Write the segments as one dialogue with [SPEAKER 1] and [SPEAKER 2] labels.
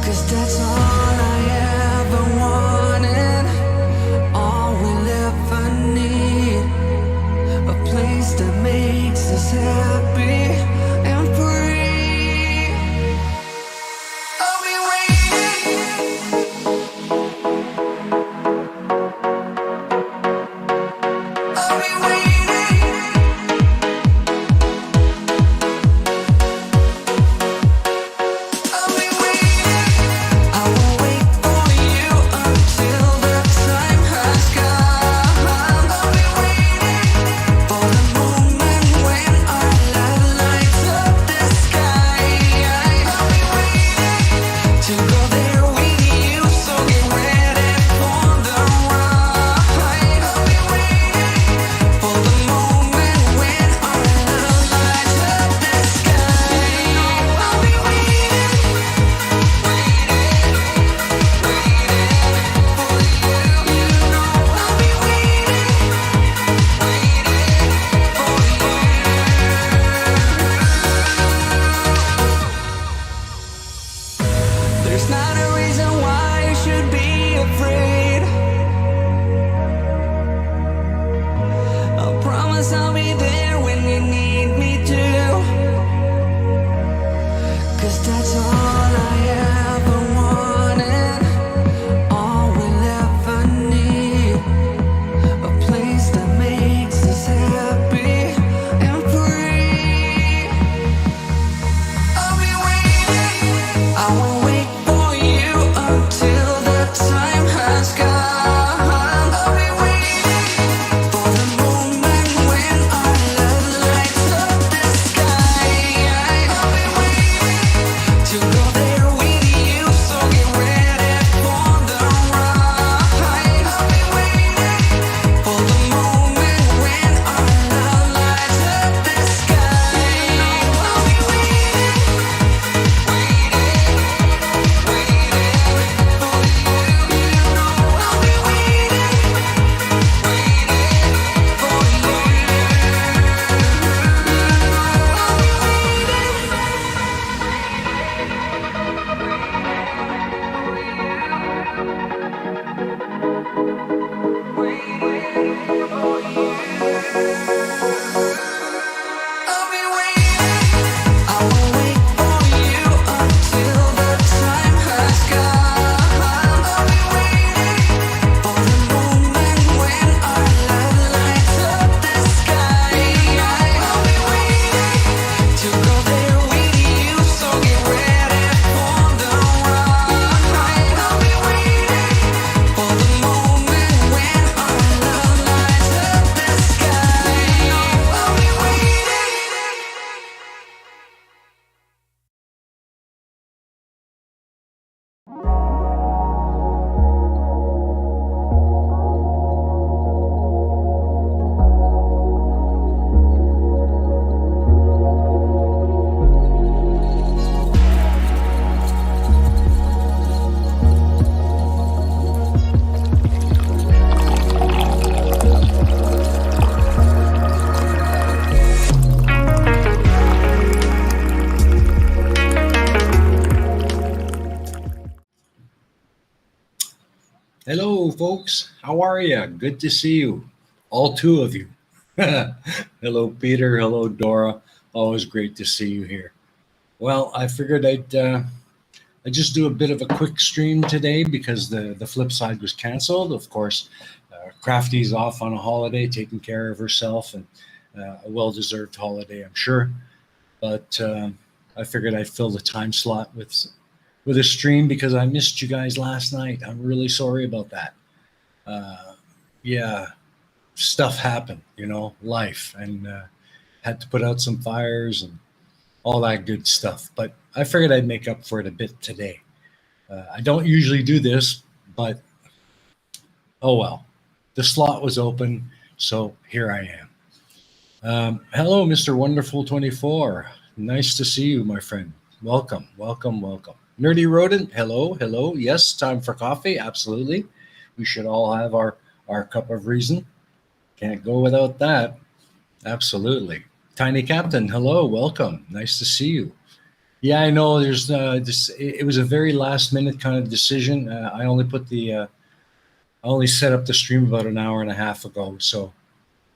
[SPEAKER 1] 'Cause that's all I ever wanted, all we'll ever need. A place that makes us happy and free. I'll be waiting. I'll be waiting. I'll be waiting. I will wait for you until the time has come. I'll be waiting for the moment when our love lights up the sky. I'll be waiting to go there with you, so get ready for the ride. I'll be waiting for the moment when our love lights up the sky. I'll be waiting, waiting, waiting for you. I'll be waiting, there's not a reason why you should be afraid. I promise I'll be there when you need me to. 'Cause that's all I ever wanted, all we'll ever need. A place that makes us happy and free. I'll be waiting. I will wait for you until the time has come. I'll be waiting for the moment when our love lights up the sky. I'll be waiting to go there with you, so get ready for the ride. I'll be waiting for the moment when our love lights up the sky. I'll be waiting, waiting, waiting for you. I'll be waiting, waiting for you. I'll be waiting. I will wait for you until the time has come. I'll be waiting for the moment when our love lights up the sky. I'll be waiting to go there with you, so get ready for the ride. I'll be waiting for the moment when our love lights up the sky. I'll be waiting.
[SPEAKER 2] Hello, folks. How are you? Good to see you. All two of you. Hello, Peter. Hello, Dora. Always great to see you here. Well, I figured I'd just do a bit of a quick stream today because the flip side was canceled. Of course, Crafty's off on a holiday, taking care of herself, and a well-deserved holiday, I'm sure. But I figured I'd fill the time slot with a stream because I missed you guys last night. I'm really sorry about that. Yeah, stuff happened, life, and had to put out some fires and all that good stuff. But I figured I'd make up for it a bit today. I don't usually do this, but oh well. The slot was open, so here I am. Hello, Mr. Wonderful 24. Nice to see you, my friend. Welcome, welcome, welcome. Nerdy Rodent, hello, hello. Yes, time for coffee, absolutely. We should all have our cup of reason. Can't go without that. Absolutely. Tiny Captain, hello, welcome. Nice to see you. Yeah, I know. There's this. It was a very last minute kind of decision. I only set up the stream about an hour and a half ago, so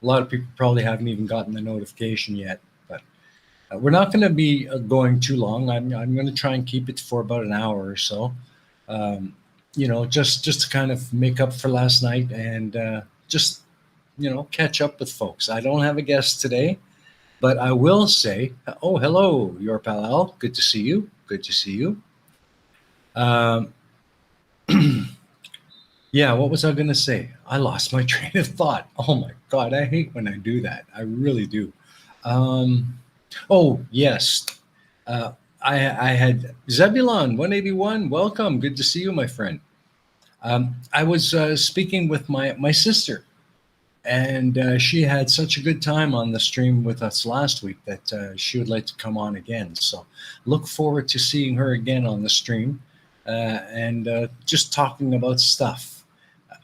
[SPEAKER 2] a lot of people probably haven't even gotten the notification yet. But we're not going to be going too long. I'm going to try and keep it for about an hour or so. Just to kind of make up for last night and just catch up with folks. I don't have a guest today, but I will say, oh, hello, your pal Al. Good to see you. Good to see you. Um, yeah, what was I going to say? I lost my train of thought. Oh my God, I hate when I do that. I really do. Um, oh, yes. Uh, I had Zebulon 181. Welcome. Good to see you, my friend. I was speaking with my sister, and she had such a good time on the stream with us last week that she would like to come on again. So look forward to seeing her again on the stream and just talking about stuff.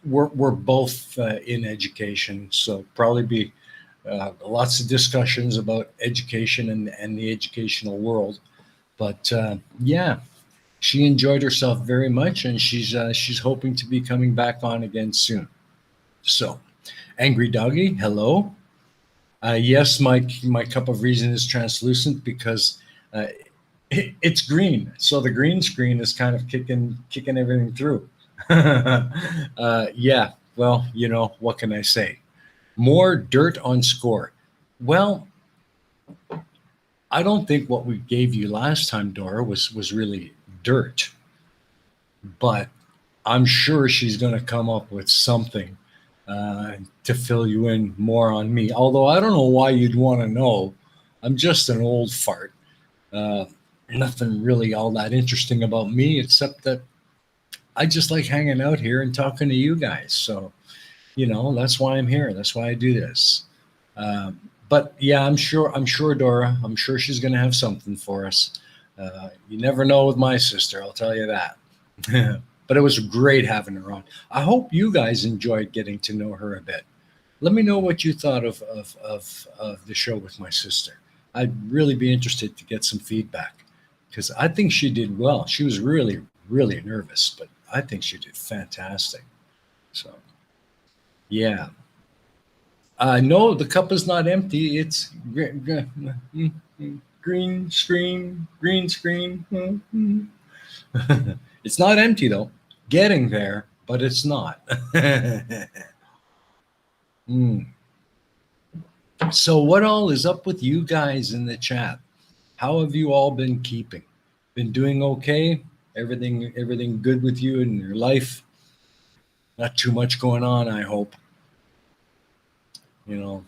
[SPEAKER 2] We're both in education, so probably be lots of discussions about education and the educational world. But yeah, she enjoyed herself very much, and she's hoping to be coming back on again soon. So, Angry Doggy, hello. Yes, my cup of reason is translucent because uh, it's green, so the green screen is kind of kicking everything through. Yeah, well, what can I say? More dirt on score. Well, I don't think what we gave you last time, Dora, was really dirt, but I'm sure she's going to come up with something to fill you in more on me. Although I don't know why you'd want to know. I'm just an old fart. Uh, Nothing really all that interesting about me, except that I just like hanging out here and talking to you guys. So, that's why I'm here. That's why I do this. But yeah, I'm sure, Dora. I'm sure she's going to have something for us. You never know with my sister, I'll tell you that. But it was great having her on. I hope you guys enjoyed getting to know her a bit. Let me know what you thought of the show with my sister. I'd really be interested to get some feedback because I think she did well. She was really, really nervous, but I think she did fantastic. So, yeah. No, the cup is not empty. It's green screen, green screen. It's not empty though. Getting there, but it's not. Mm. So, what all is up with you guys in the chat? How have you all been keeping? Been doing okay? Everything good with you in your life? Not too much going on, I hope. You know,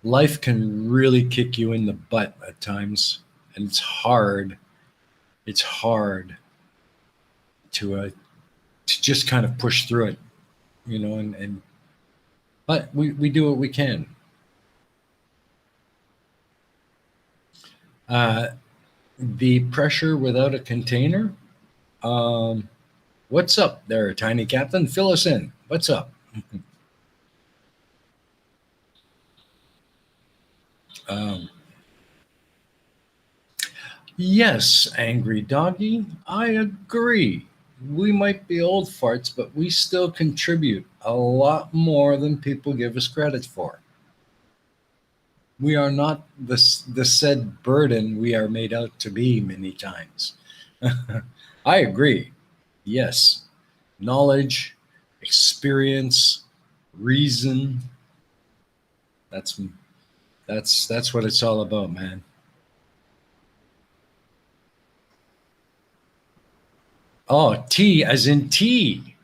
[SPEAKER 2] life can really kick you in the butt at times, and it's hard. It's hard to just kind of push through it, and but we do what we can. Uh, the pressure without a container. Um, what's up there, Tiny Captain? Fill us in. What's up? Um, yes, Angry Doggy, I agree. We might be old farts, but we still contribute a lot more than people give us credit for. We are not the said burden we are made out to be many times. I agree. Yes, knowledge, experience, reason. That's that's what it's all about, man. Oh, tea as in tea.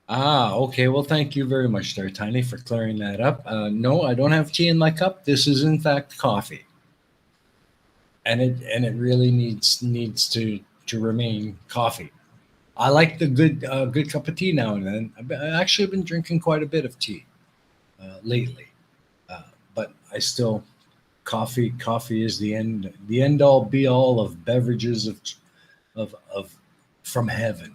[SPEAKER 2] Ah, okay. Well, thank you very much there, Tiny, for clearing that up. No, I don't have tea in my cup. This is in fact coffee, and it really needs to remain coffee. I like the good cup of tea now and then. I actually been drinking quite a bit of tea lately, but I still coffee is the end all be all of beverages of from heaven.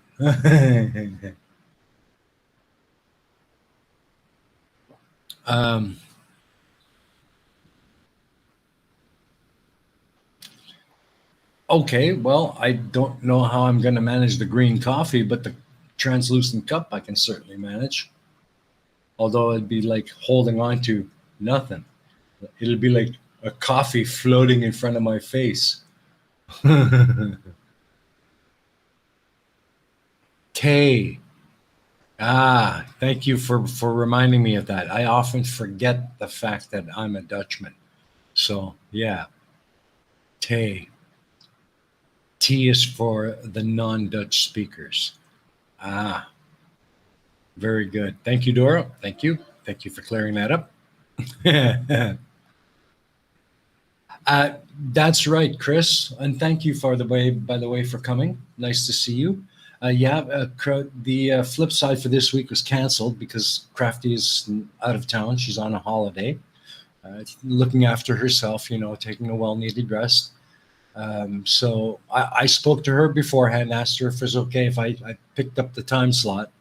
[SPEAKER 2] um, Okay, well, I don't know how I'm going to manage the green coffee, but the translucent cup I can certainly manage. Although it'd be like holding on to nothing. It'll be like a coffee floating in front of my face. Tay. Ah, thank you for reminding me of that. I often forget the fact that I'm a Dutchman. So, yeah, Tay. T is for the non-Dutch speakers. Ah, very good. Thank you, Dora. Thank you. Thank you for clearing that up. uh, that's right, Chris. And thank you for the way, by the way, for coming. Nice to see you. Yeah, the flip side for this week was canceled because Crafty is out of town. She's on a holiday, looking after herself, taking a well-needed rest. So I spoke to her beforehand, asked her if it was okay if I picked up the time slot,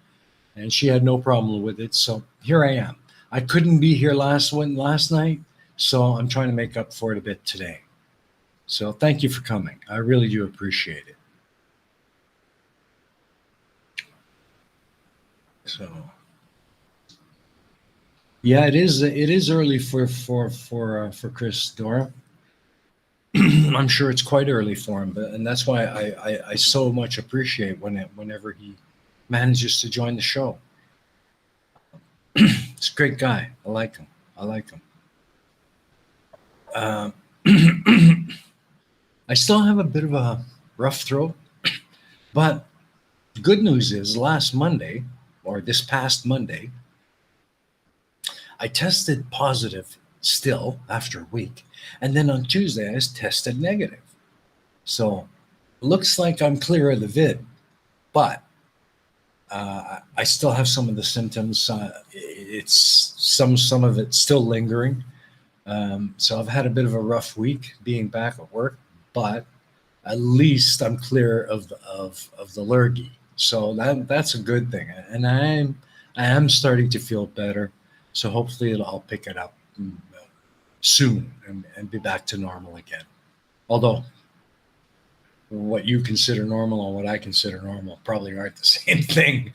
[SPEAKER 2] and she had no problem with it. So here I am. I couldn't be here last night, so I'm trying to make up for it a bit today. So thank you for coming. I really do appreciate it. So yeah, it is. It is early for Chris, Dora. I'm sure it's quite early for him, but and that's why I so much appreciate whenever he manages to join the show. He's a great guy. I like him. I like him. Um, I still have a bit of a rough throat, but the good news is last Monday, or this past Monday, I tested positive still after a week. And then on Tuesday, I was tested negative. So looks like I'm clear of the vid, but I still have some of the symptoms. It's some of it still lingering. So I've had a bit of a rough week being back at work, but at least I'm clear of the lurgy. So that's a good thing, and I am starting to feel better. So hopefully I'll pick it up soon and be back to normal again. Although what you consider normal and what I consider normal probably aren't the same thing.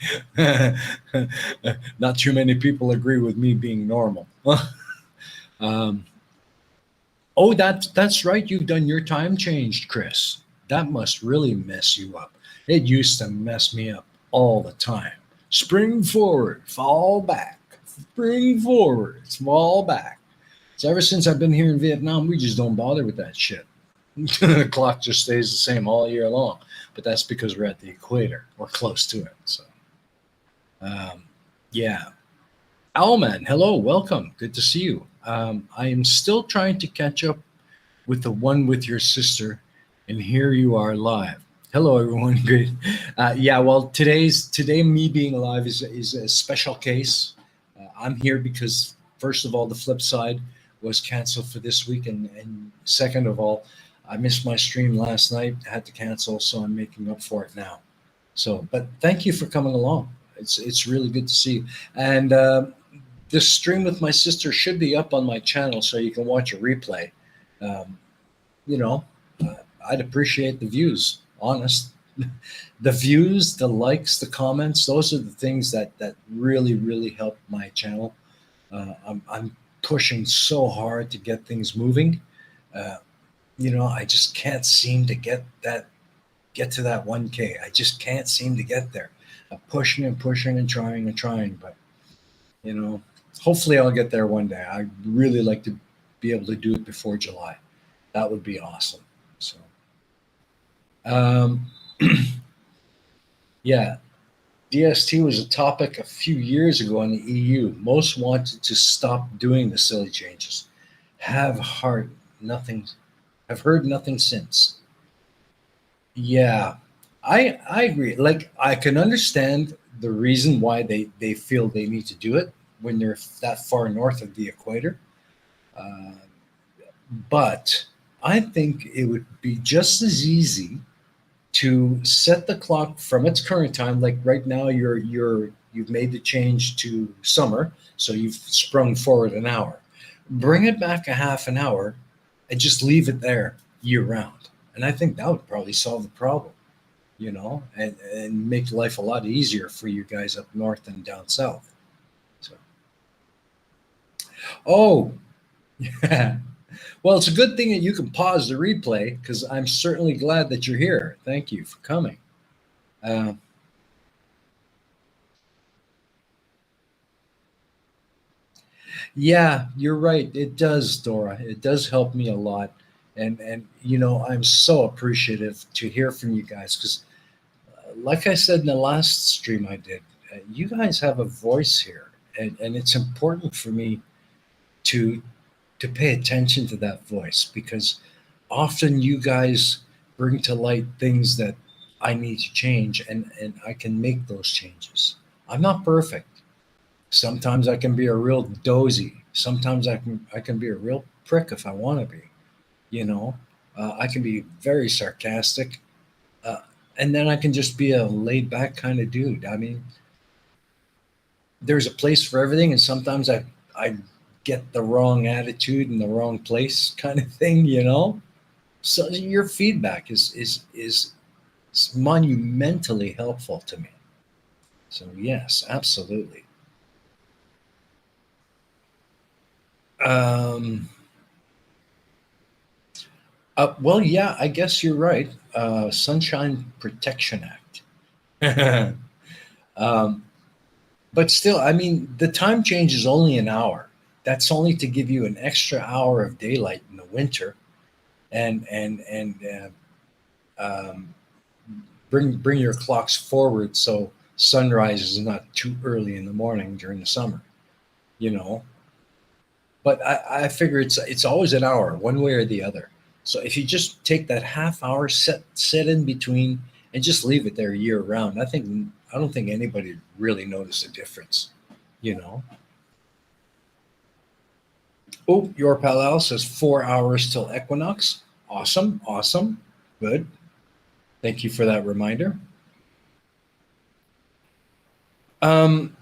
[SPEAKER 2] Not too many people agree with me being normal. um, oh, that's right. You've done your time changed, Chris. That must really mess you up. It used to mess me up all the time. Spring forward, fall back. Spring forward, fall back. So ever since I've been here in Vietnam, we just don't bother with that shit. The clock just stays the same all year long. But that's because we're at the equator or close to it. So, yeah. Owlman, hello, welcome. Good to see you. I am still trying to catch up with the one with your sister, and here you are live. Hello, everyone. Good. Yeah. Well, today me being alive is a special case. I'm here because first of all, the flip side was canceled for this week, and second of all, I missed my stream last night. Had to cancel, so I'm making up for it now. So, but thank you for coming along. It's really good to see you. And this stream with my sister should be up on my channel, so you can watch a replay. Um, you know, I'd appreciate the views. Honest, the views, the likes, the comments. Those are the things that really help my channel. I'm pushing so hard to get things moving. I just can't seem to get to that 1K. I just can't seem to get there. I'm pushing and pushing and trying, but hopefully I'll get there one day. I'd really like to be able to do it before July. That would be awesome. So, yeah, DST was a topic a few years ago in the EU. Most wanted to stop doing the silly changes. Have heard nothing since. Yeah, I agree. Like I can understand the reason why they feel they need to do it when they're that far north of the equator. Uh, but I think it would be just as easy to set the clock from its current time. Like right now, you've made the change to summer, so you've sprung forward an hour. Bring it back a half an hour, and just leave it there year round. And I think that would probably solve the problem, and make life a lot easier for you guys up north and down south. So, oh, yeah. Well, it's a good thing that you can pause the replay because I'm certainly glad that you're here. Thank you for coming. Uh, yeah, you're right. It does, Dora. It does help me a lot, and I'm so appreciative to hear from you guys because, like I said in the last stream I did, you guys have a voice here, and it's important for me to to pay attention to that voice because often you guys bring to light things that I need to change, and I can make those changes. I'm not perfect. Sometimes I can be a real dozy. Sometimes I can be a real prick if I want to be. You know, I can be very sarcastic, uh, and then I can just be a laid back kind of dude. I mean, there's a place for everything, and sometimes I get the wrong attitude in the wrong place, kind of thing. So your feedback is monumentally helpful to me. So yes, absolutely. Um, well, yeah, I guess you're right. Sunshine Protection Act. um, but still, I mean, the time change is only an hour. That's only to give you an extra hour of daylight in the winter, and bring your clocks forward so sunrise is not too early in the morning during the summer. You know, but I figure it's always an hour, one way or the other. So if you just take that half hour, set in between, and just leave it there year round, I don't think anybody would really notice a difference. You know. Oh, your pal Al says 4 hours till equinox. Awesome, awesome, good. Thank you for that reminder. Um,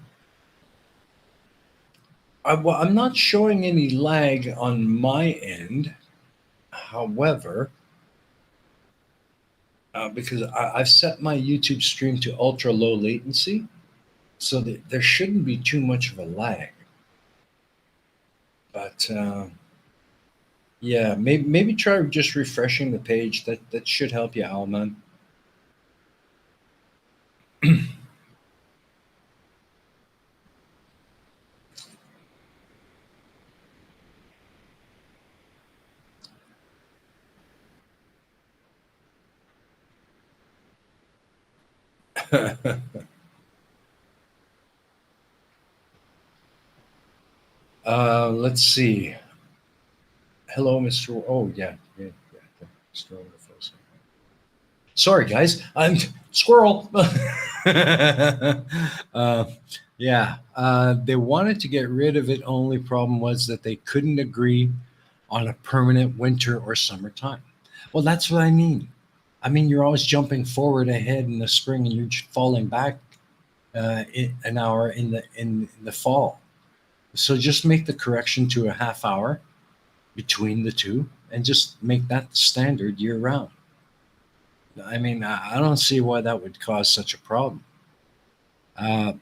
[SPEAKER 2] well, I'm not showing any lag on my end. However, because I've set my YouTube stream to ultra low latency, so that there shouldn't be too much of a lag. But yeah, maybe try just refreshing the page. That should help you, Alman. Let's see. Hello, Mr. Oh yeah, Mr. Wonderful. Sorry, guys. I'm squirrel. uh, yeah, they wanted to get rid of it. Only problem was that they couldn't agree on a permanent winter or summer time. Well, that's what I mean. I mean, you're always jumping forward ahead in the spring, and you're falling back an hour in the fall. So just make the correction to a half hour between the two, and just make that standard year round. I mean, I don't see why that would cause such a problem. Uh,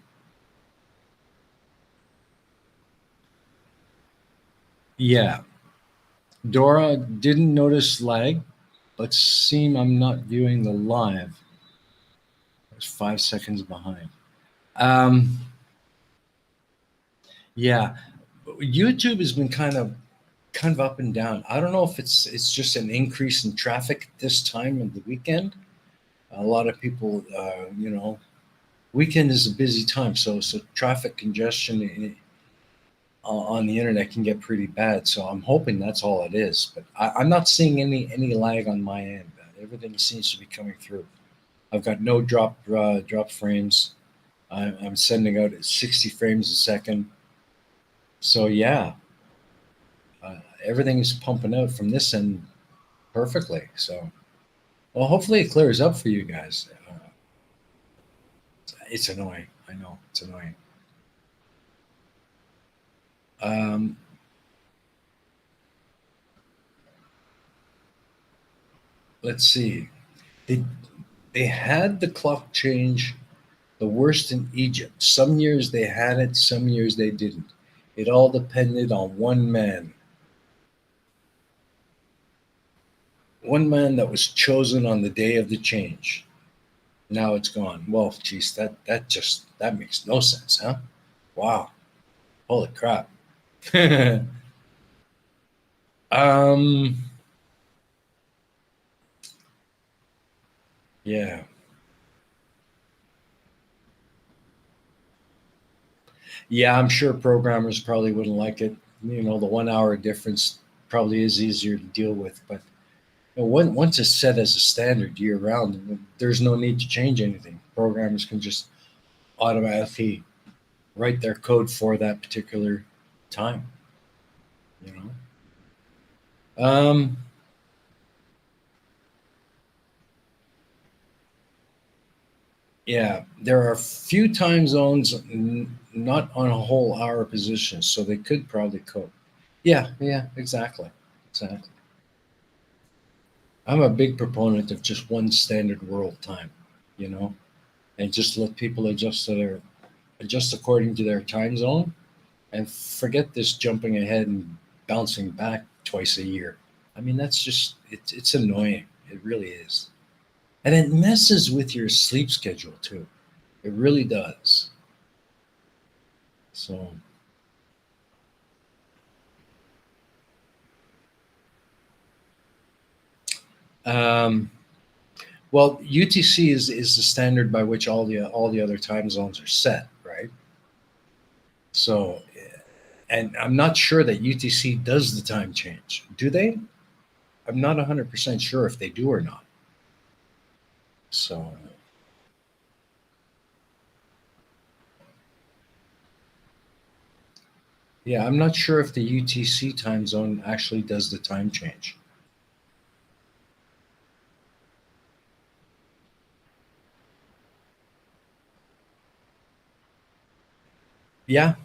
[SPEAKER 2] yeah, Dora didn't notice lag, but seem I'm not viewing the live. I was 5 seconds behind. Um, yeah, YouTube has been kind of up and down. I don't know if it's just an increase in traffic at this time of the weekend. A lot of people, weekend is a busy time, so traffic congestion on the internet can get pretty bad. So I'm hoping that's all it is. But I'm not seeing any lag on my end. Everything seems to be coming through. I've got no drop frames. I'm sending out at 60 frames a second. So yeah, everything is pumping out from this end perfectly. So well, hopefully it clears up for you guys. It's annoying. I know it's annoying. Um, Let's see. They they had the clock change the worst in Egypt. Some years they had it, some years they didn't. It all depended on one man that was chosen on the day of the change. Now it's gone. Well, geez, that makes no sense, huh? Wow, holy crap. um, yeah, yeah. I'm sure programmers probably wouldn't like it. You know, the 1 hour difference probably is easier to deal with, but once it's set as a standard year round, there's no need to change anything. Programmers can just automatically write their code for that particular time. You know. Yeah, there are a few time zones not on a whole hour position, so they could probably cope. Yeah, yeah, exactly, exactly. I'm a big proponent of just one standard world time, you know, and just let people adjust according to their time zone, and forget this jumping ahead and bouncing back twice a year. I mean, that's just it's annoying. It really is, and it messes with your sleep schedule too. It really does. So. Um, Well, UTC is the standard by which all the other time zones are set, right? So, and I'm not sure that UTC does the time change. Do they? I'm not 100% sure if they do or not. So, yeah, I'm not sure if the UTC time zone actually does the time change. Yeah,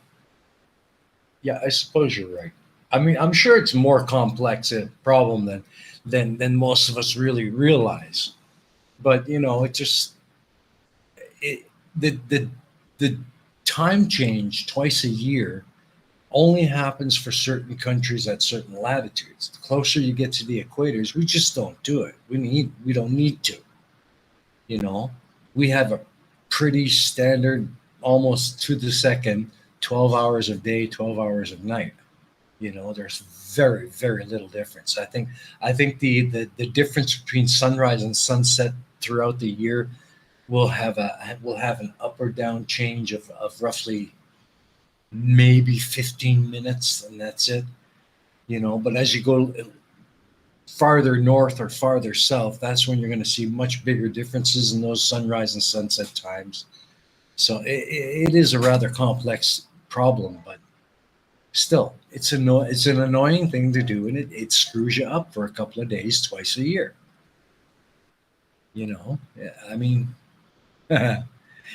[SPEAKER 2] yeah, I suppose you're right. I mean, I'm sure it's more complex a problem than most of us really realize. But it just it the the time change twice a year only happens for certain countries at certain latitudes. The closer you get to the equators, we just don't do it. We don't need to. You know, we have a pretty standard, almost to the second, 12 hours of day, 12 hours of night. There's very little difference. I think the difference between sunrise and sunset throughout the year will have an up or down change of roughly maybe 15 minutes, and that's it. But as you go farther north or farther south, that's when you're going to see much bigger differences in those sunrise and sunset times. So it is a rather complex problem, but still, it's an annoying thing to do, and it screws you up for a couple of days twice a year. Yeah, I mean,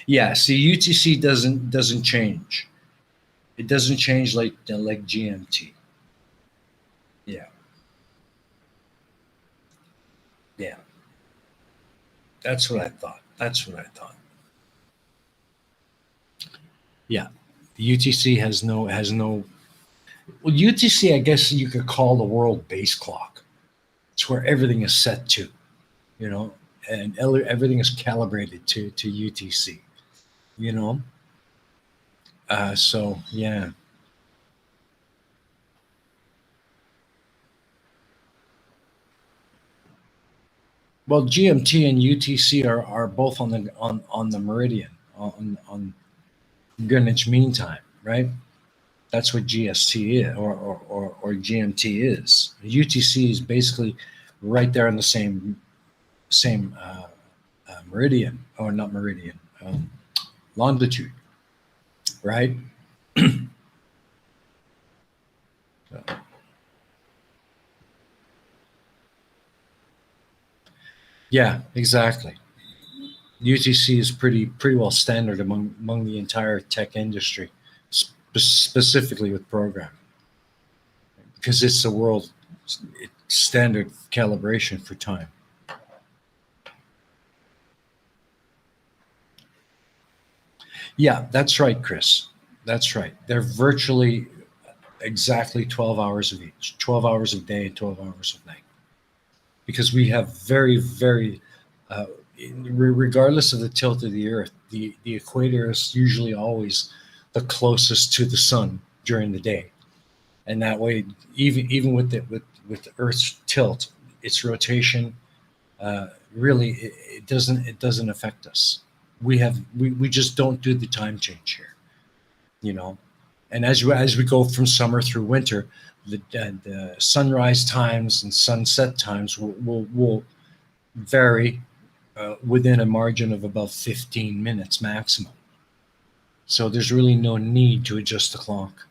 [SPEAKER 2] yeah. See, UTC doesn't change. It doesn't change like GMT. Yeah, yeah. That's what I thought. That's what I thought. Yeah, the UTC has no. Well, UTC, I guess you could call the world base clock. It's where everything is set to, you know, and everything is calibrated to UTC. You know, so yeah. Well, GMT and UTC are both on the meridian on Greenwich Mean Time, right? That's what GST is, or GMT is. UTC is basically right there on the same meridian, or not meridian, longitude, right? So, yeah, exactly. UTC is pretty well standard among the entire tech industry, specifically with programming, because it's the world standard calibration for time. Yeah, that's right, Chris. That's right. They're virtually exactly 12 hours of each, 12 hours of day and 12 hours of night. Because we have very, very, uh, regardless of the tilt of the Earth, the equator is usually always the closest to the sun during the day. And that way, even with the Earth's tilt, its rotation, really it doesn't affect us. We just don't do the time change here, you know. And as we go from summer through winter, the sunrise times and sunset times will vary within a margin of about 15 minutes maximum. So there's really no need to adjust the clock.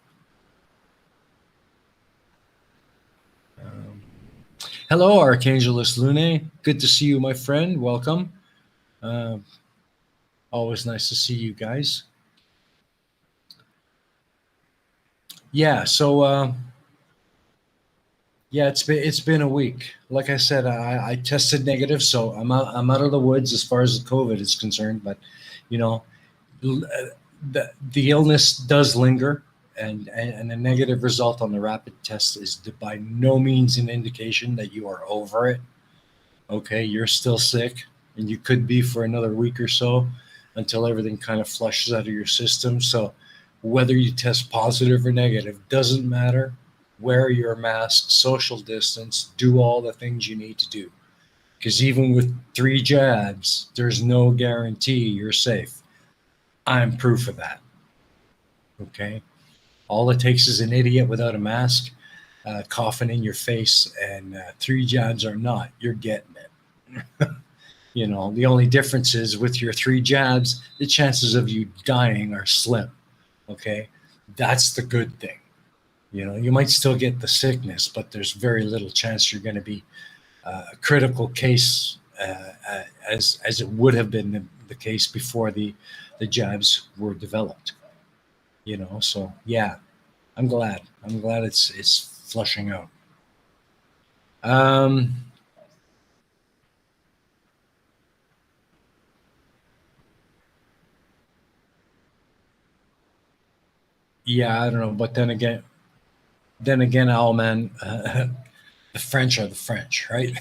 [SPEAKER 2] Um, Hello, Archangelus Lune. Good to see you, my friend. Welcome. Uh, Always nice to see you guys. Yeah. So yeah, it's been a week. Like I said, I tested negative, so I'm out of the woods as far as the COVID is concerned. But you know, the illness does linger, and a negative result on the rapid test is by no means an indication that you are over it. Okay, you're still sick, and you could be for another week or so until everything kind of flushes out of your system. So whether you test positive or negative doesn't matter. Wear your mask, social distance, do all the things you need to do. Because even with 3 jabs, there's no guarantee you're safe. I'm proof of that. Okay. All it takes is an idiot without a mask, coughing in your face, and 3 jabs or not, you're getting it. The only difference is with your 3 jabs, the chances of you dying are slim. Okay. That's the good thing. You might still get the sickness, but there's very little chance you're going to be a critical case as it would have been the case before the jabs were developed. So yeah, I'm glad it's flushing out. Um, yeah, I don't know, but then again, oh man, the French are the French, right?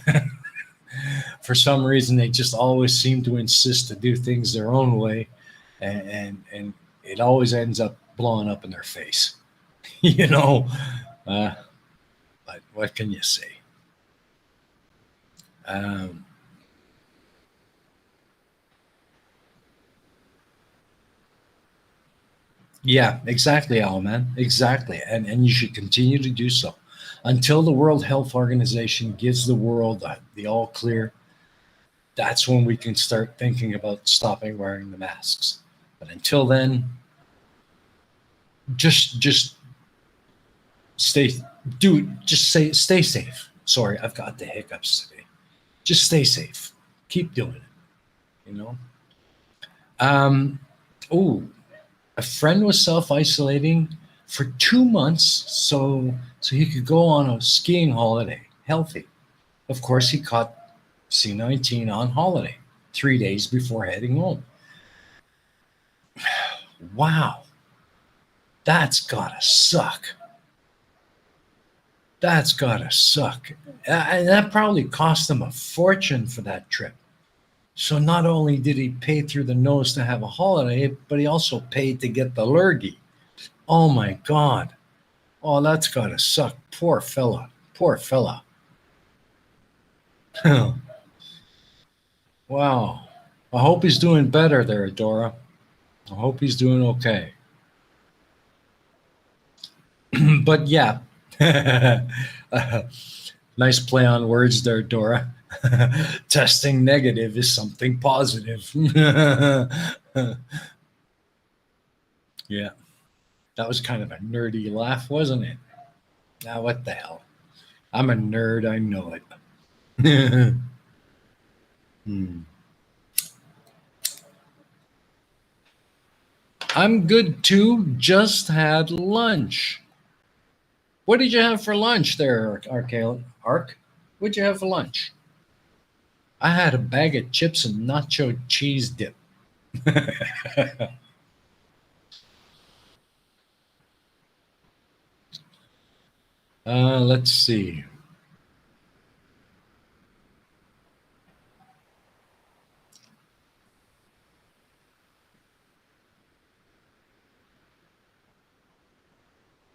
[SPEAKER 2] For some reason, they just always seem to insist to do things their own way, and it always ends up blowing up in their face. you know, uh, but what can you say? Um, yeah, exactly, Al, man, exactly, and you should continue to do so until the World Health Organization gives the world the all clear. That's when we can start thinking about stopping wearing the masks. But until then, just stay, dude. Just stay safe. Sorry, I've got the hiccups today. Just stay safe. Keep doing it. You know. Um. Oh, a friend was self isolating for 2 months so he could go on a skiing holiday healthy. Of course, he caught C-19 on holiday 3 days before heading home. Wow, that's gotta suck. That's gotta suck. And that probably cost him a fortune for that trip. So not only did he pay through the nose to have a holiday, but he also paid to get the lurgy. Oh my God. Oh, that's gotta suck. Poor fella. Poor fella. Wow. I hope he's doing better there, Dora. I hope he's doing okay. But yeah. Nice play on words there, Dora. Testing negative is something positive. Yeah, that was kind of a nerdy laugh, wasn't it? Now, what the hell? I'm a nerd, I know it. Hmm. I'm good too. Just had lunch. What did you have for lunch there, Ark? What'd you have for lunch? I had a bag of chips and nacho cheese dip. Let's see.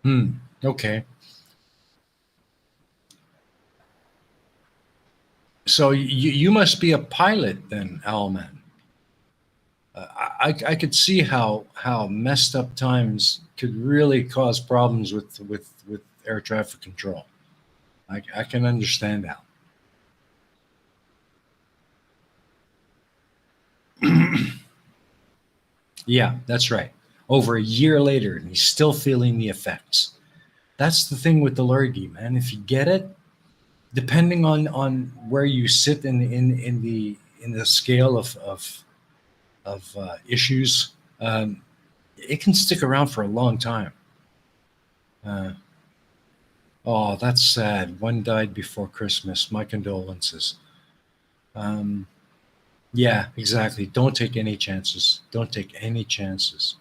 [SPEAKER 2] Hmm. Okay. So you must be a pilot then, Owlman. I could see how messed up times could really cause problems with air traffic control. I can understand that. Yeah, that's right. Over a year later, and he's still feeling the effects. That's the thing with the lurgy, man. If you get it, depending on where you sit in the scale of issues, it can stick around for a long time. Uh, oh, that's sad. One died before Christmas. My condolences. Um, yeah, exactly. Don't take any chances. Don't take any chances.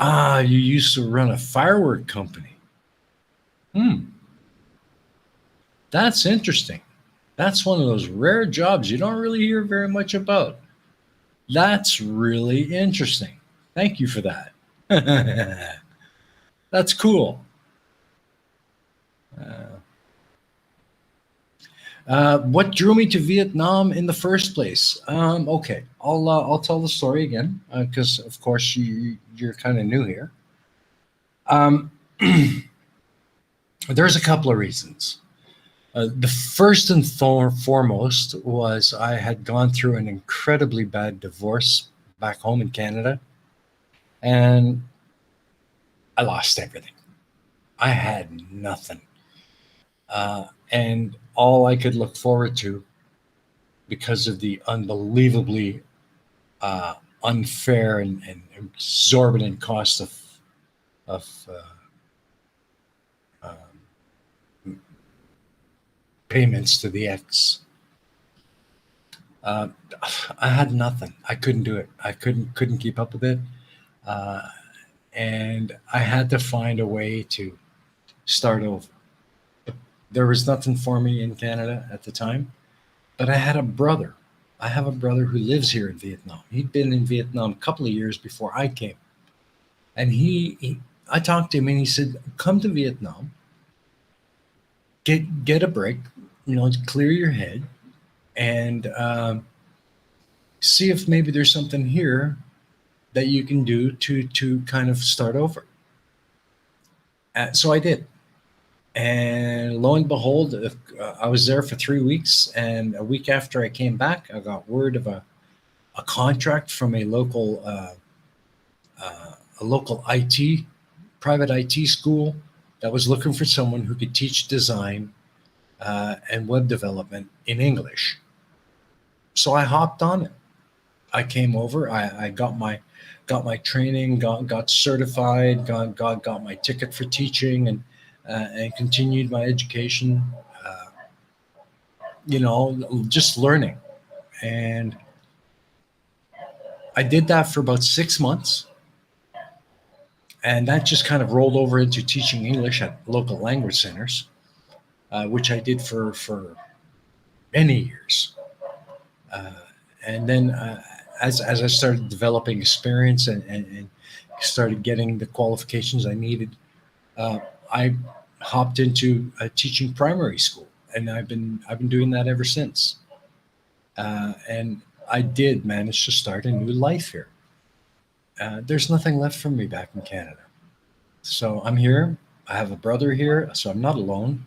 [SPEAKER 2] Ah, you used to run a firework company. Hmm, that's interesting. That's one of those rare jobs you don't really hear very much about. That's really interesting. Thank you for that. That's cool. Uh, what drew me to Vietnam in the first place? Okay, I'll tell the story again because of course you're kind of new here. Um, there's a couple of reasons. The first and foremost was I had gone through an incredibly bad divorce back home in Canada, and I lost everything. I had nothing. And all I could look forward to, because of the unbelievably uh, unfair and exorbitant cost of payments to the ex, uh, I had nothing. I couldn't do it. I couldn't keep up with it, uh, and I had to find a way to start over. There was nothing for me in Canada at the time, but I had a brother. I have a brother who lives here in Vietnam. He'd been in Vietnam a couple of years before I came, and I talked to him, and he said, "Come to Vietnam, get a break, clear your head, and see if maybe there's something here that you can do to kind of start over." So I did, and lo and behold, I was there for 3 weeks, and a week after I came back, I got word of a contract from a local IT private IT school that was looking for someone who could teach design and web development in English. So I hopped on it. I came over. I got my training, got certified, got my ticket for teaching, and continued my education. Uh, just learning, and I did that for about 6 months, and that just kind of rolled over into teaching English at local language centers, which I did for many years. Uh, and then as I started developing experience and started getting the qualifications I needed, uh, I hopped into teaching primary school, and I've been doing that ever since. And I did manage to start a new life here. There's nothing left for me back in Canada, so I'm here. I have a brother here, so I'm not alone.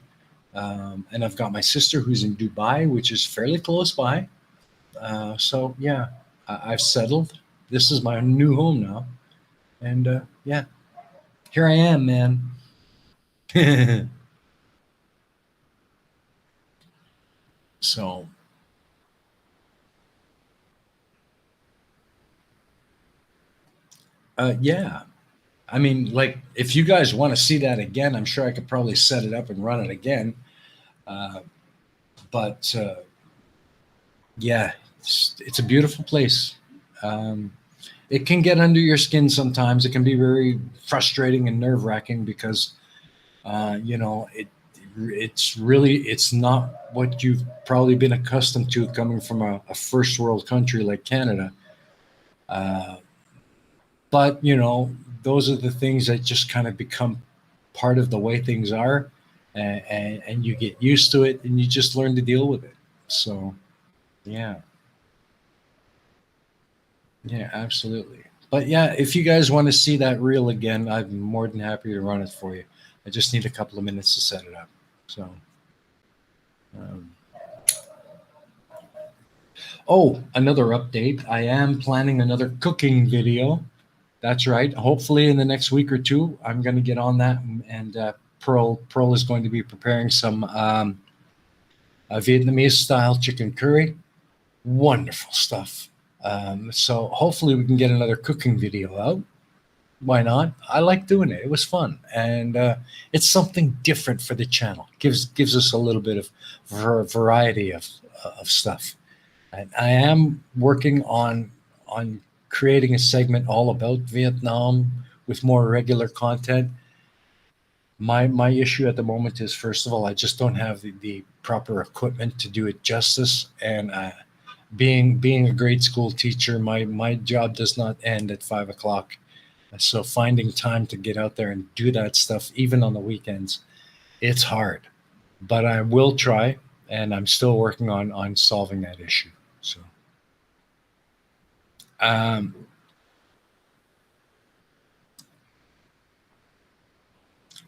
[SPEAKER 2] And I've got my sister who's in Dubai, which is fairly close by. So yeah, I've settled. This is my new home now, and yeah, here I am, man. So yeah, I mean, like, if you guys want to see that again, I'm sure I could probably set it up and run it again. Uh, but yeah, it's a beautiful place. Um, it can get under your skin sometimes. It can be very frustrating and nerve wracking because It's really it's not what you've probably been accustomed to coming from a first world country like Canada. Uh, but those are the things that just kind of become part of the way things are, and you get used to it, and you just learn to deal with it. So yeah, yeah, absolutely. But yeah, if you guys want to see that reel again, I'm more than happy to run it for you. I just need a couple of minutes to set it up. So um, oh, another update. I am planning another cooking video. That's right. Hopefully, in the next week or two, I'm going to get on that, and Pearl is going to be preparing some Vietnamese style chicken curry. Wonderful stuff. So hopefully, we can get another cooking video out. Why not? I like doing it. It was fun, and it's something different for the channel. Gives us a little bit of variety of stuff. And I am working on creating a segment all about Vietnam with more regular content. My issue at the moment is, first of all, I just don't have the proper equipment to do it justice. And being a grade school teacher, my job does not end at 5 o'clock. So finding time to get out there and do that stuff, even on the weekends, it's hard. But I will try, and I'm still working on solving that issue. So. Um,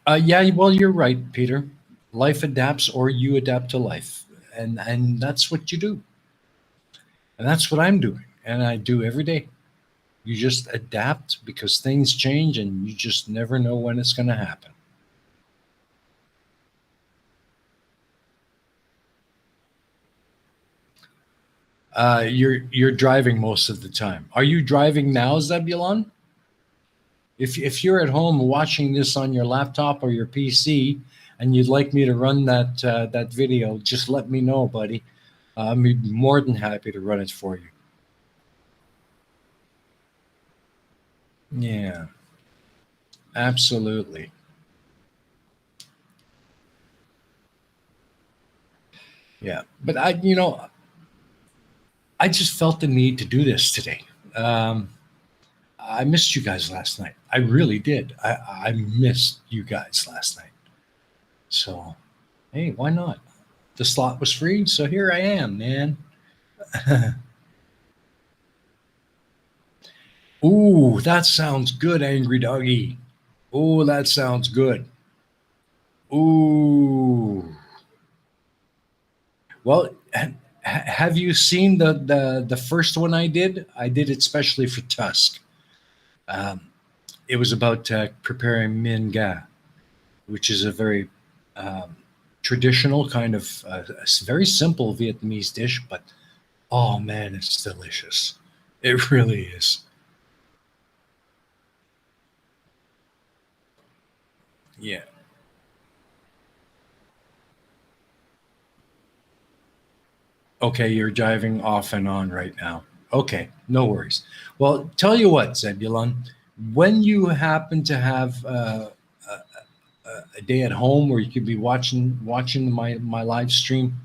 [SPEAKER 2] yeah, well, you're right, Peter. Life adapts, or you adapt to life, and that's what you do, and that's what I'm doing, and I do every day. You just adapt because things change, and you just never know when it's going to happen. You're driving most of the time. Are you driving now, Zebulon? If you're at home watching this on your laptop or your PC, and you'd like me to run that video, just let me know, buddy. I'm more than happy to run it for you. Yeah, absolutely. Yeah, but I just felt the need to do this today. Um, I missed you guys last night. I really did. I missed you guys last night. So hey, why not? The slot was free, so here I am, man. Ooh, that sounds good, Angry Doggy. Ooh, that sounds good. Ooh. Well, have you seen the first one I did? I did it specially for Tusk. Um, it was about preparing min ga, which is a very um, traditional kind of very simple Vietnamese dish, but oh man, it's delicious. It really is. Yeah. Okay, you're driving off and on right now. Okay, no worries. Well, tell you what, Zebulon, when you happen to have a day at home where you could be watching my live stream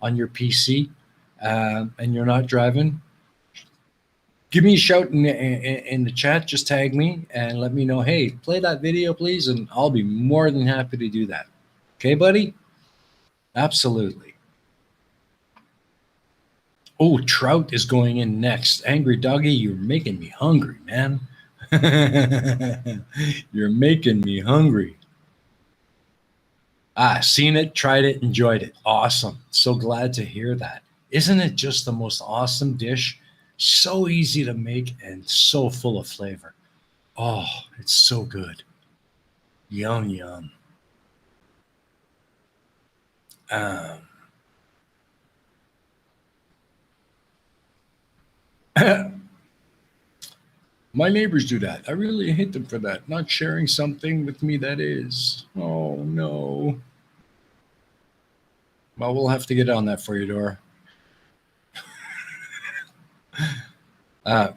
[SPEAKER 2] on your PC, and you're not driving, give me a shout in the chat. Just tag me and let me know. Hey, play that video, please, and I'll be more than happy to do that. Okay, buddy? Absolutely. Oh, Trout is going in next. Angry Doggy, you're making me hungry, man. You're making me hungry. Ah, seen it, tried it, enjoyed it. Awesome. So glad to hear that. Isn't it just the most awesome dish? So easy to make and so full of flavor. Oh, it's so good. Yum, yum. Um, my neighbors do that. I really hate them for that. Not sharing something with me that is. Oh, no. Well, we'll have to get on that for you, Dora.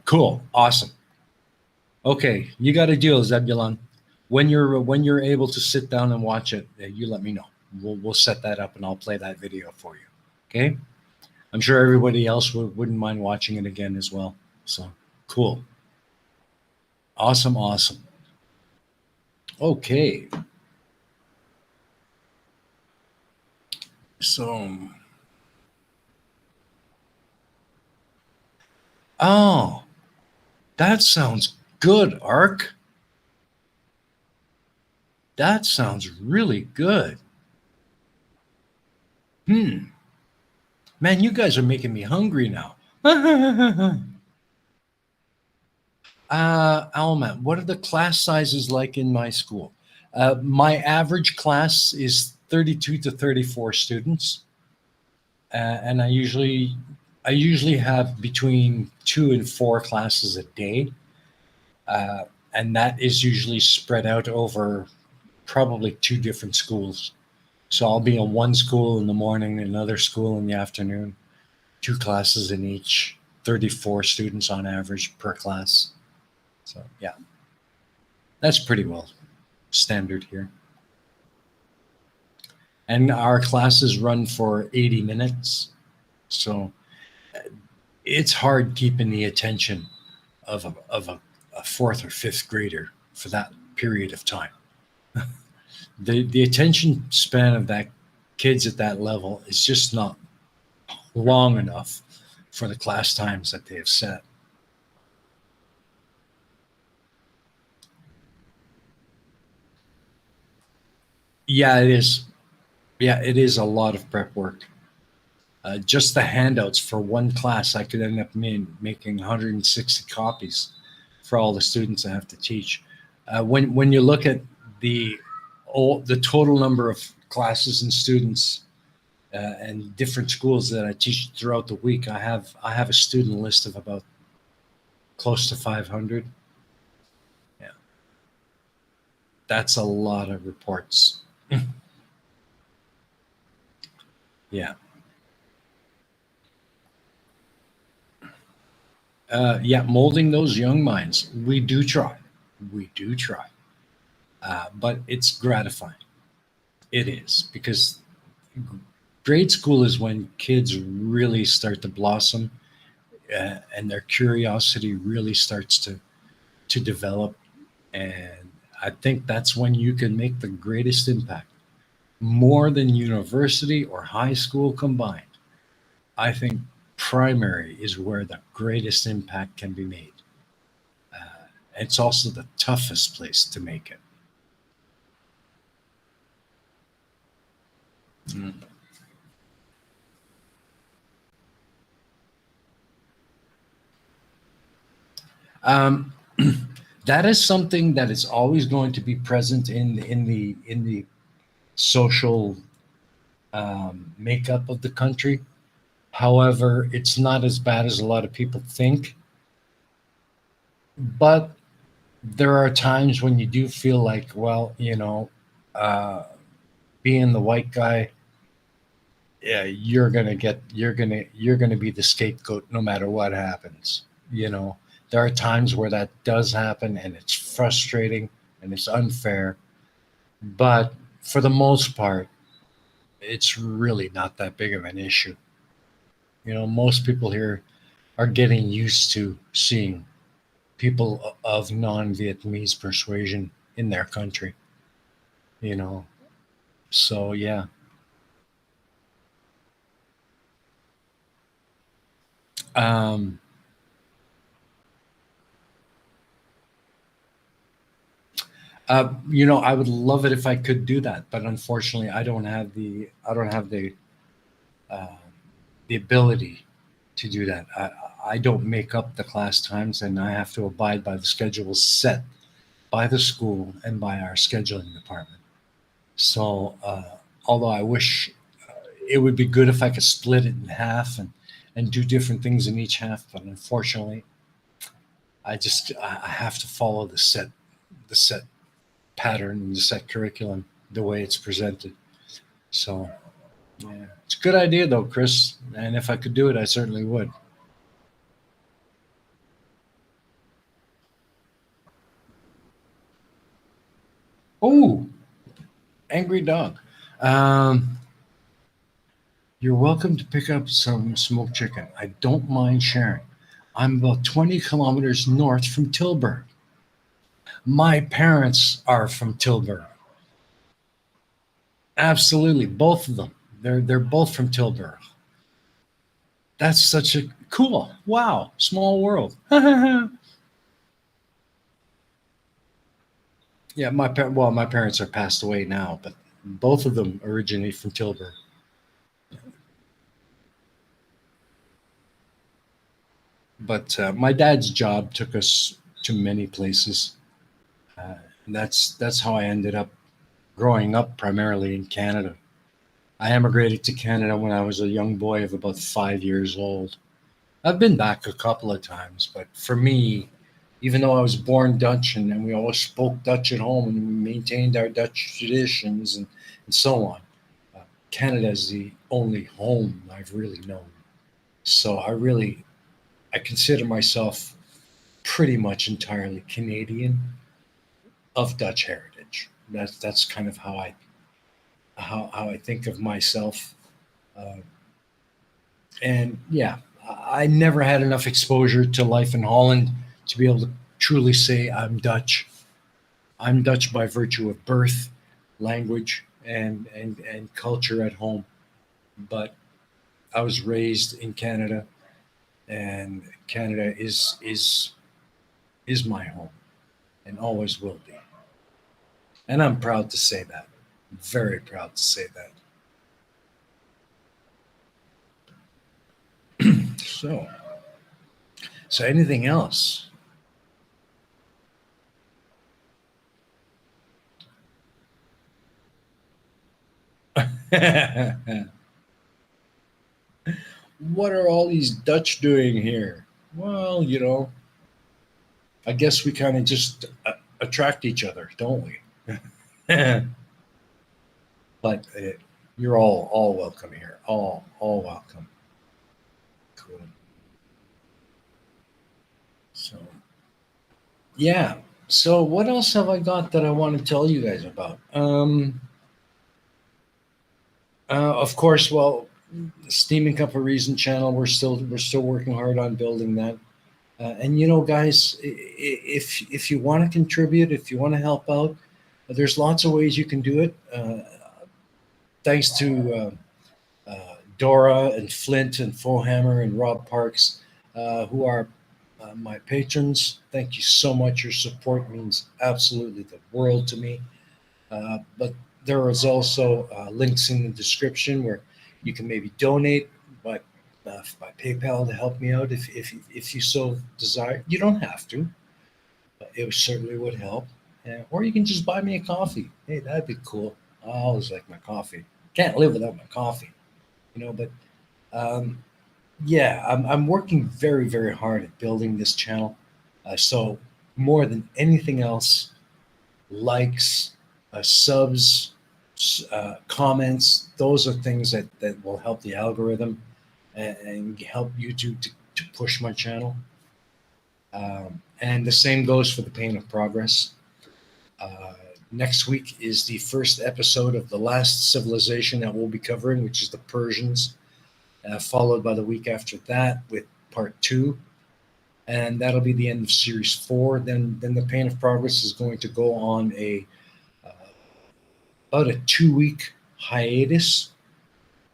[SPEAKER 2] Cool. Awesome. Okay, you got a deal, Zebulon. when you're able to sit down and watch it, you let me know. We'll set that up and I'll play that video for you. Okay. I'm sure everybody else wouldn't mind watching it again as well. So cool. Awesome. Awesome. Okay. So, oh, that sounds good, Ark. That sounds really good. Hmm. Man, you guys are making me hungry now. Alma, what are the class sizes like in my school? My average class is 32 to 34 students, and I usually have between 2 and 4 classes a day, uh, and that is usually spread out over probably 2 different schools. So I'll be in one school in the morning, another school in the afternoon, 2 classes in each, 34 students on average per class. So yeah, that's pretty well standard here. And our classes run for 80 minutes. So it's hard keeping the attention of a fourth or fifth grader for that period of time. The attention span of that kids at that level is just not long enough for the class times that they have set. Yeah, it is. Yeah, it is a lot of prep work. Just the handouts for one class, I could end up making 160 copies for all the students I have to teach. When you look at the the total number of classes and students and different schools that I teach throughout the week, I have a student list of about close to 500. Yeah, that's a lot of reports. Yeah. Yeah, molding those young minds. We do try. We do try. But it's gratifying. It is because grade school is when kids really start to blossom and their curiosity really starts to develop. And I think that's when you can make the greatest impact, more than university or high school combined. I think primary is where the greatest impact can be made. It's also the toughest place to make it. Mm. Um, that is something that is always going to be present in the social makeup of the country. However, it's not as bad as a lot of people think. But there are times when you do feel like, well, uh, being the white guy, yeah, you're gonna be the scapegoat no matter what happens. There are times where that does happen, and it's frustrating and it's unfair. But for the most part, it's really not that big of an issue. Most people here are getting used to seeing people of non-Vietnamese persuasion in their country. You know, so yeah. Um, I would love it if I could do that, but unfortunately, uh, the ability to do that. I don't make up the class times, and I have to abide by the schedules set by the school and by our scheduling department. So, although I wish it would be good if I could split it in half and do different things in each half, but unfortunately, I have to follow the set pattern and the set curriculum the way it's presented. So, yeah, it's a good idea though, Chris. And if I could do it, I certainly would. Oh, angry dog. Um, you're welcome to pick up some smoked chicken. I don't mind sharing. I'm about 20 kilometers north from Tilburg. My parents are from Tilburg. Absolutely, both of them. They're both from Tilburg. That's such a cool. Wow, small world. Yeah, my parents are passed away now, but both of them originate from Tilburg. But my dad's job took us to many places. And that's how I ended up growing up primarily in Canada. I emigrated to Canada when I was a young boy of about 5 years old. I've been back a couple of times, but for me, even though I was born Dutch and we always spoke Dutch at home and we maintained our Dutch traditions and so on, uh, Canada is the only home I've really known. So I consider myself pretty much entirely Canadian of Dutch heritage. That's kind of how I think of myself. Uh, and yeah, I never had enough exposure to life in Holland to be able to truly say I'm Dutch. I'm Dutch by virtue of birth, language, and culture at home. But I was raised in Canada, and Canada is my home and always will be. And I'm proud to say that. Very proud to say that. So, so anything else? What are all these Dutch doing here? Well, I guess we kind of just attract each other, don't we? But you're all welcome here. All welcome. Cool. So yeah. So what else have I got that I want to tell you guys about? Of course, well, Steaming Cup of Reason channel. We're still working hard on building that. And guys, if you want to contribute, if you want to help out, there's lots of ways you can do it. Thanks to Dora and Flint and Fohammer and Rob Parks, who are my patrons. Thank you so much. Your support means absolutely the world to me. But there is also links in the description where you can maybe donate by by PayPal to help me out if you so desire. You don't have to, but it certainly would help. Or you can just buy me a coffee. Hey, that'd be cool. I always like my coffee. Can't live without my coffee, But um, yeah, I'm working very, very hard at building this channel. So more than anything else, likes, subs, comments. Those are things that will help the algorithm and help YouTube to push my channel. And the same goes for the Pain of Progress. Uh, Next week is the first episode of the last civilization that we'll be covering, which is the Persians, followed by the week after that with part two. And that'll be the end of series four. Then the Pain of Progress is going to go on uh, about a 2 week hiatus.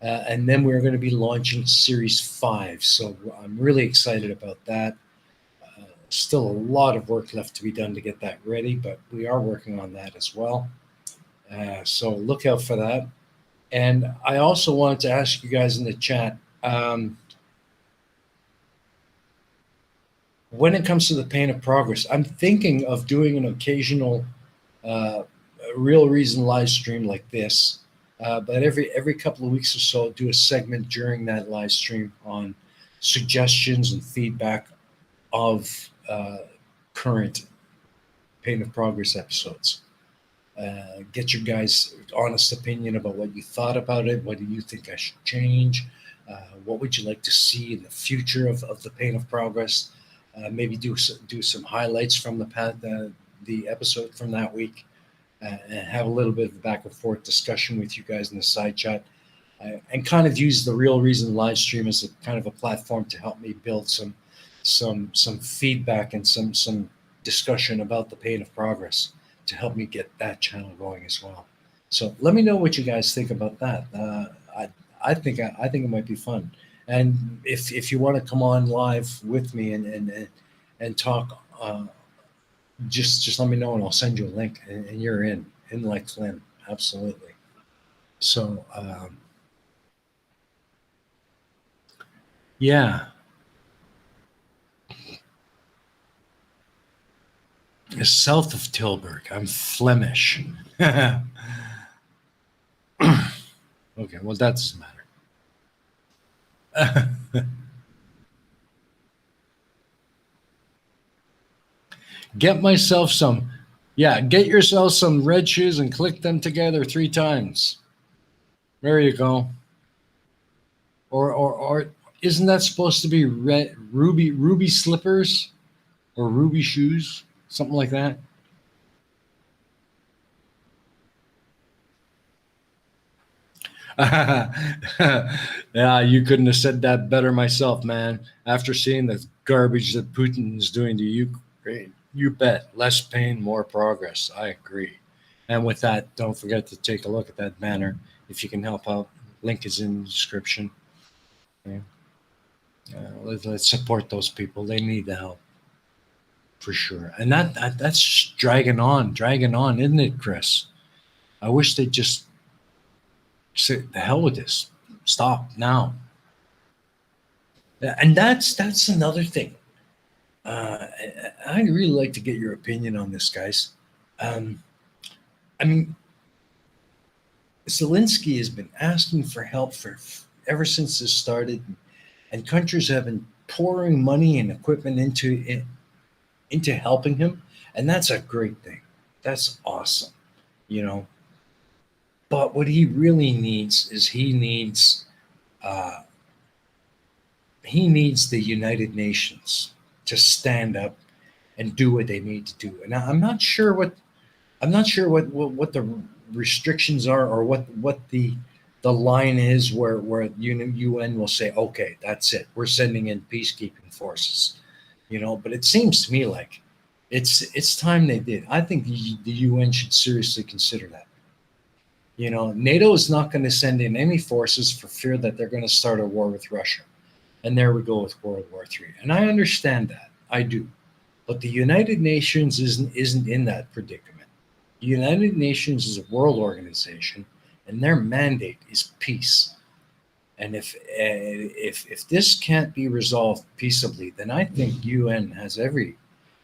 [SPEAKER 2] And then we're going to be launching series five. So I'm really excited about that. Still a lot of work left to be done to get that ready, but we are working on that as well. So look out for that. And I also wanted to ask you guys in the chat when it comes to the Pain of Progress, I'm thinking of doing an occasional uh, Real Reason live stream like this. But every couple of weeks or so, do a segment during that live stream on suggestions and feedback of current Pain of Progress episodes. Get your guys' honest opinion about what you thought about it. What do you think I should change? What would you like to see in the future of the Pain of Progress? Maybe do some highlights from the episode from that week. and have a little bit of a back and forth discussion with you guys in the side chat, and kind of use the real reason live stream as a kind of a platform to help me build some feedback and some discussion about the pain of progress to help me get that channel going as well. So let me know what you guys think about that. I think it might be fun. And if you want to come on live with me and talk, just let me know and I'll send you a link and you're in like Flynn. Absolutely. So yeah, south of Tilburg. I'm Flemish. Okay, well that doesn't matter. Get myself some, yeah, get yourself some red shoes and click them together 3 times. There you go. Or isn't that supposed to be red ruby slippers or ruby shoes, something like that? Yeah, you couldn't have said that better myself, man. After seeing the garbage that Putin's doing to Ukraine, you bet. Less pain, more progress. I agree. And with that, don't forget to take a look at that banner if you can help out. Link is in the description. Okay. Let's support those people. They need the help for sure. And that's just dragging on, isn't it, Chris? I wish they'd just say the hell with this. Stop now. And that's another thing. I'd really like to get your opinion on this, guys. Um, I mean, Zelensky has been asking for help for ever since this started, and countries have been pouring money and equipment into helping him, and that's a great thing. That's awesome, you know. But what he really needs is uh, he needs the United Nations to stand up and do what they need to do. And I'm not sure what the restrictions are or what the line is where UN will say, okay, that's it. We're sending in peacekeeping forces, you know. But it seems to me like it's time they did. I think the UN should seriously consider that. You know, NATO is not going to send in any forces for fear that they're going to start a war with Russia. And there we go with World War III. And I understand that. I do. But the United Nations isn't in that predicament. The United Nations is a world organization, and their mandate is peace. And if this can't be resolved peaceably, then I think UN has every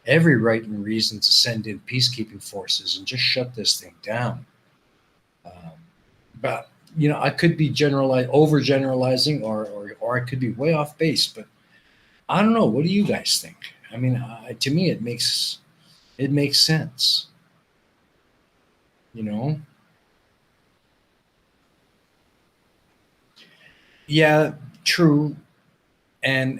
[SPEAKER 2] right and reason to send in peacekeeping forces and just shut this thing down. Um, but you know, I could be overgeneralizing, or I could be way off base. But I don't know. What do you guys think? I mean, to me, it makes sense. You know? Yeah, true. And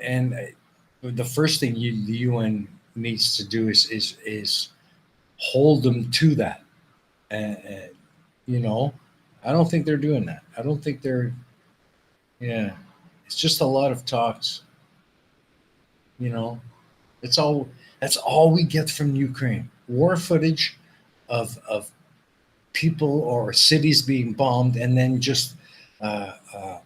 [SPEAKER 2] the first thing the UN needs to do is hold them to that. And you know, I don't think they're doing that. I don't think they're. Yeah, it's just a lot of talks. You know, it's all. That's all we get from Ukraine. War footage of people or cities being bombed, and then just uh, uh,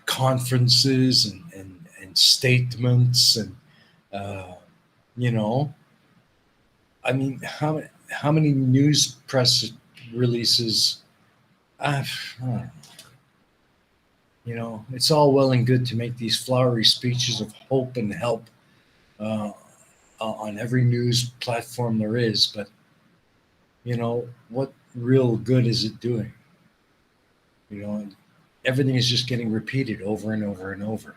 [SPEAKER 2] conferences and statements and uh, you know, I mean, how many news press releases? I don't know. You know, it's all well and good to make these flowery speeches of hope and help uh, on every news platform there is, but you know, what real good is it doing? You know, everything is just getting repeated over and over and over.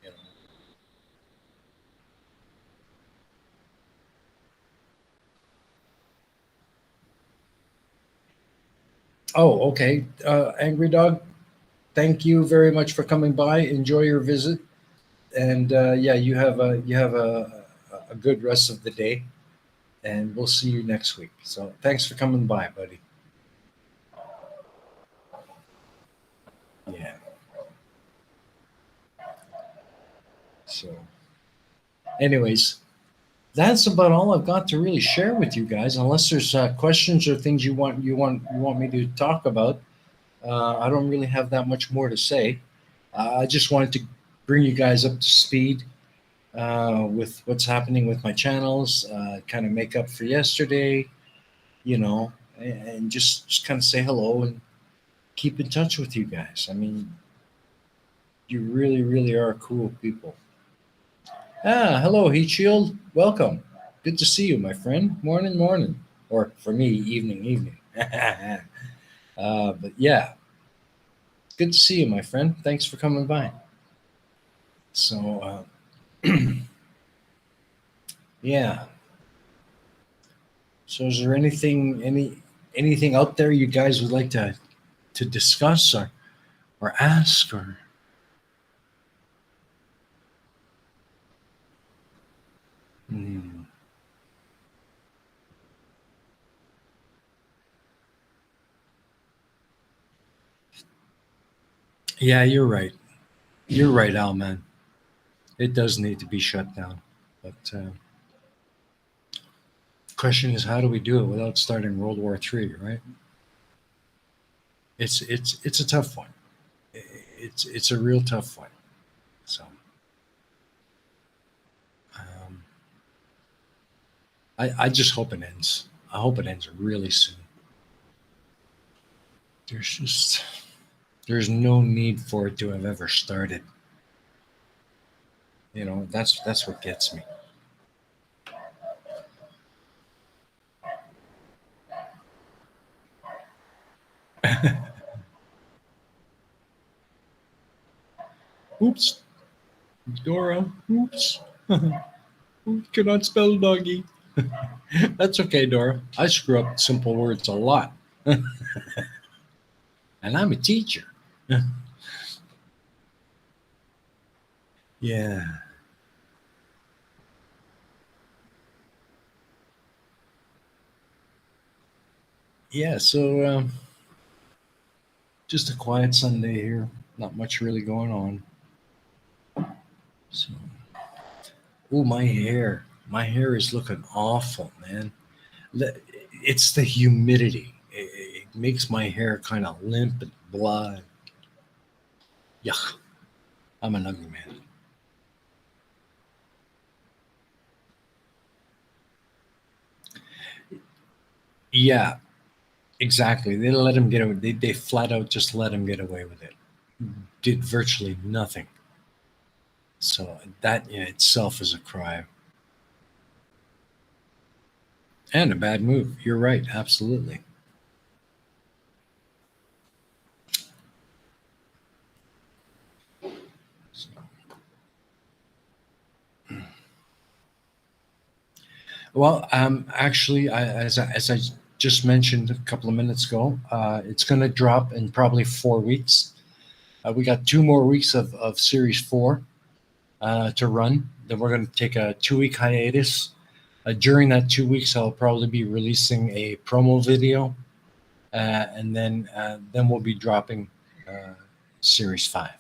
[SPEAKER 2] You know? Oh, okay. Angry Dog, thank you very much for coming by. Enjoy your visit, and yeah, you have a a good rest of the day, and we'll see you next week. So thanks for coming by, buddy. Yeah. So, anyways, that's about all I've got to really share with you guys. Unless there's questions or things you want me to talk about, I don't really have that much more to say. I just wanted to bring you guys up to speed with what's happening with my channels, kind of make up for yesterday, and just kind of say hello and keep in touch with you guys. I mean, you really, really are cool people. Hello, Heat Shield. Welcome. Good to see you, my friend. Morning, morning. Or for me, evening, evening. But yeah, good to see you, my friend. Thanks for coming by. So, yeah. So, is there anything out there you guys would like to discuss or ask or? Hmm. Yeah, you're right. You're right, Al, man. It does need to be shut down. But question is, how do we do it without starting World War III, right? It's a tough one. It's a real tough one. So um, I just hope it ends. I hope it ends really soon. There's just there's no need for it to have ever started. That's what gets me. Oops, Dora. Oops. Cannot spell doggy. That's okay, Dora. I screw up simple words a lot. And I'm a teacher. Yeah. Yeah. So just a quiet Sunday here. Not much really going on. So, oh, my hair. My hair is looking awful, man. It's the humidity. It makes my hair kind of limp and blah. Yuck. I'm an ugly man. Yeah, exactly. They let him get away. They flat out just let him get away with it. Did virtually nothing. So that in itself is a crime and a bad move. You're right. Absolutely. So, well, actually, as I just mentioned a couple of minutes ago, it's going to drop in probably 4 weeks. We got 2 more weeks of Series 4 to run. Then we're going to take a 2 week hiatus. During that 2 weeks, I'll probably be releasing a promo video, and then we'll be dropping Series 5.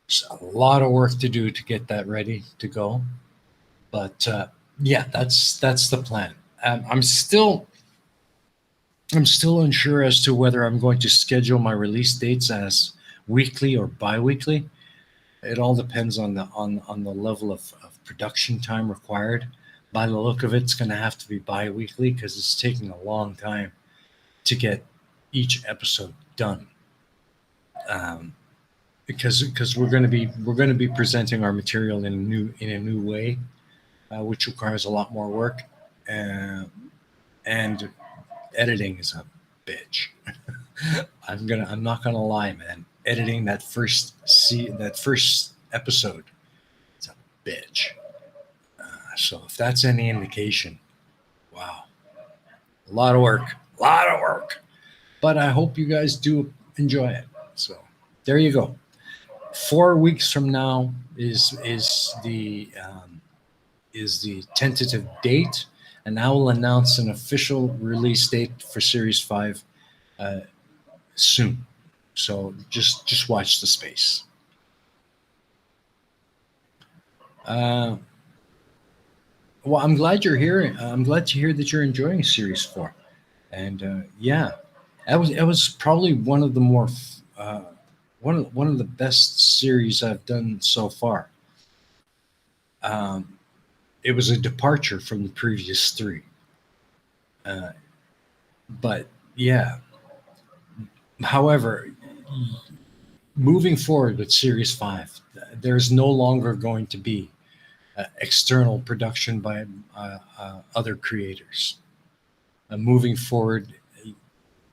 [SPEAKER 2] It's a lot of work to do to get that ready to go, but yeah, that's the plan. I'm still unsure as to whether I'm going to schedule my release dates as weekly or bi-weekly. It all depends on the level of production time required. By the look of it, it's going to have to be bi-weekly because it's taking a long time to get each episode done. Um, because we're going to be presenting our material in a new way, which requires a lot more work, uh, and editing is a bitch. I'm not gonna lie, man. Editing that first episode, it's a bitch. So if that's any indication, wow, a lot of work, a lot of work. But I hope you guys do enjoy it. So there you go. 4 weeks from now is the is the tentative date, and I will announce an official release date for Series 5 uh, soon. So just watch the space. Uh, well, I'm glad you're here. I'm glad to hear that you're enjoying Series 4. And yeah, that was probably one of the more one of the best series I've done so far. Um, it was a departure from the previous three, uh, but yeah. However, moving forward with Series 5, there's no longer going to be external production by other creators. Moving forward,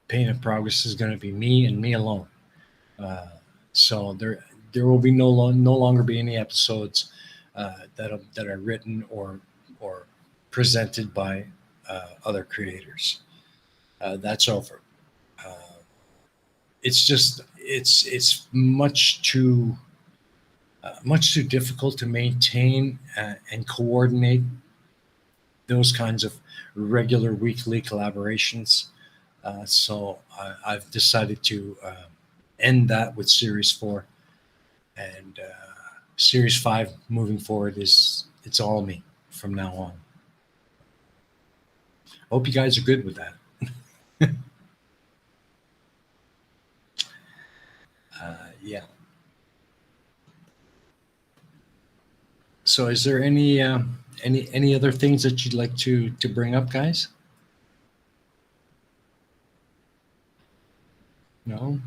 [SPEAKER 2] Pain of Progress is going to be me and me alone. Uh, so there will be no longer be any episodes that are written or presented by other creators. That's over. Uh, it's just it's much too difficult to maintain and coordinate those kinds of regular weekly collaborations. So I've decided to end that with Series 4, and Series 5 moving forward is it's all me from now on. Hope you guys are good with that. Yeah. So, is there any other things that you'd like to bring up, guys? No.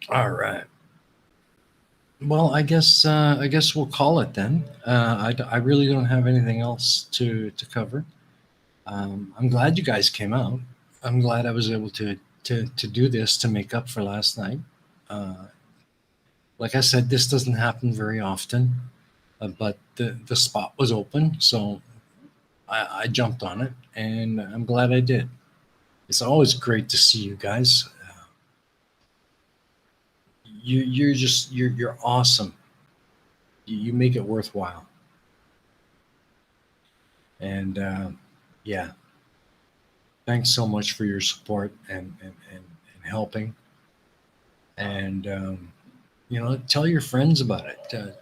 [SPEAKER 2] All right. Well, I guess we'll call it then. I really don't have anything else to cover. I'm glad you guys came out. I'm glad I was able to do this to make up for last night. Uh, like I said, this doesn't happen very often, but the spot was open, so I jumped on it, and I'm glad I did. It's always great to see you guys. You're awesome. You make it worthwhile, and yeah, thanks so much for your support and helping. And tell your friends about it.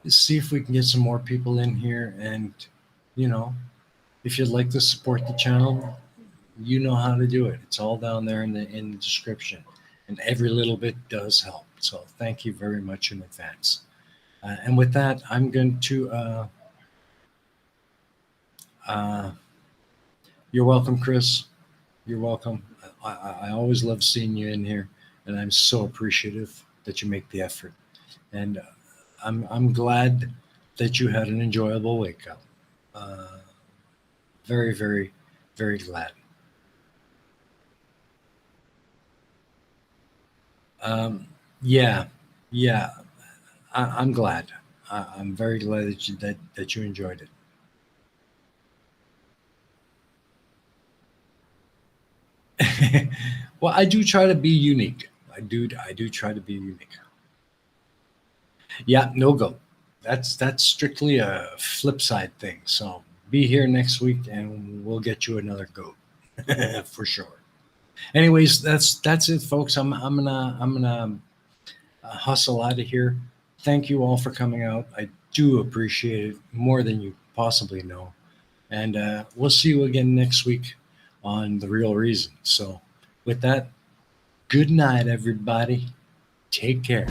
[SPEAKER 2] See if we can get some more people in here, and you know, if you'd like to support the channel, you know how to do it. It's all down there in the description, and every little bit does help. So thank you very much in advance. And with that, I'm going to. Uh, you're welcome, Chris. You're welcome. I always love seeing you in here, and I'm so appreciative that you make the effort. And I'm glad that you had an enjoyable wake up. Uh, very, very, very glad. Yeah, yeah. I'm glad. I'm very glad that you enjoyed it. Well, I do try to be unique. I do try to be unique. Yeah, no go. That's strictly a flip side thing. So be here next week, and we'll get you another goat for sure. Anyways, that's it, folks. I'm gonna hustle out of here. Thank you all for coming out. I do appreciate it more than you possibly know. And we'll see you again next week on The Real Reason. So, with that, good night, everybody. Take care.